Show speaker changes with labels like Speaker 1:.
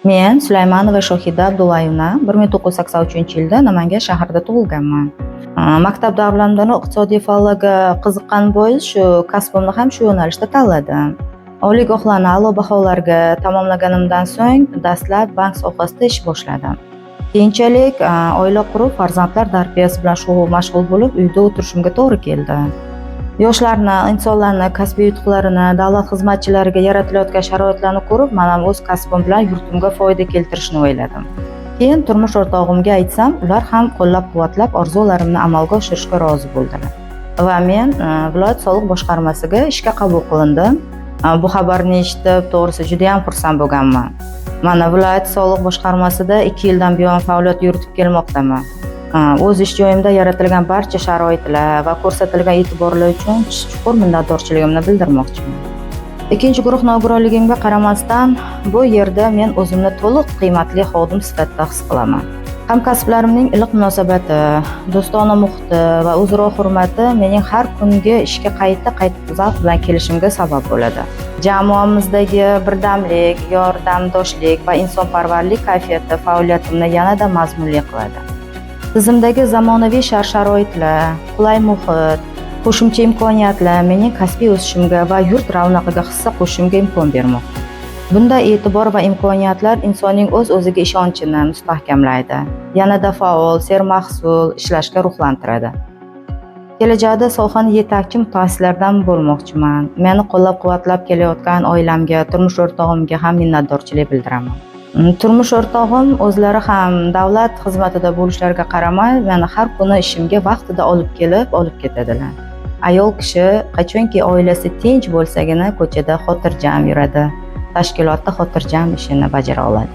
Speaker 1: Men Sulaymanova Shohida Abdullayevna 1983-yilda Namangan shahrida tug'ilganman. Maktab davrimdan iqtisodiy fanlarga qiziqqan bois shu kasbimni ham shu yo'nalishda tanladim. Oliygohlarni a'lo baholarga tamomlaganimdan so'ng dastlab bank sohasida ish boshladim. Keyinchalik oila qurib, farzandlar tarbiyasi bilan mashg'ul bo'lib, uyda o'tirishimga to'g'ri keldi. Yoshlarni, insonlarni kasbiy yutuqlarini, davlat xizmatchilariga yaratilayotgan sharoitlarni ko'rib, men ham o'z kasbim bilan yurtimga foyda keltirishni o'yladim. Keyin turmush o'rtog'imga aytsam, ular ham qo'llab-quvvatlab orzularimni amalga oshirishga rozi bo'ldilar. Va men viloyat soliq boshqarmasiga ishga qabul qilindim. Bu xabarni eshitib, to'g'risi juda ham xursand bo'lganman. Mana viloyat soliq boshqarmasida 2 yildan buyon faoliyat yuritib kelmoqdaman. O'z ish joyimda yaratilgan barcha sharoitlar va ko'rsatilgan e'tiborlar uchun chuqur minnatdorchiligimni bildirmoqchiman. Ikkinchi guruh nogironligimga qaramasdan, bu yerda men o'zimni to'liq qiymatli xodim sifatida his qilaman. Hamkasblarimning iliq munosabati, do'stona muhiti va o'zaro hurmati mening har kungi ishga qayta zavq bilan kelishimga sabab bo'ladi. Jamoamizdagi birdamlik, yordamdoshlik va insonparvarlik kayfiyati faoliyatimni yanada mazmunli qiladi. Tizimdagi zamonaviy shart-sharoitlar, qulay muhit, qo'shimcha imkoniyatlar mening kasbiy o'sishimga va yurt ravnaqiga hissa qo'shishimga imkon bermoqda. Bunday e'tibor va imkoniyatlar insonning o'z-o'ziga ishonchini mustahkamlaydi, yanada faol, sermahsul ishlashga ruhlantiradi. Kelajakda sohani yetakchi mutaxassislardan bo'lmoqchiman. Meni qo'llab-quvvatlab kelayotgan oilamga, turmush o'rtog'imga ham minnatdorchilik bildiraman. Turmush o'rtog'im o'zlari ham davlat xizmatida bo'lishlariga qaramay, meni har kuni ishimga vaqtida olib kelib, olib ketadilar. Ayol kishi qachonki oilasi tinch bo'lsagina ko'chada xotirjam yuradi, tashkilotda xotirjam ishini bajara oladi.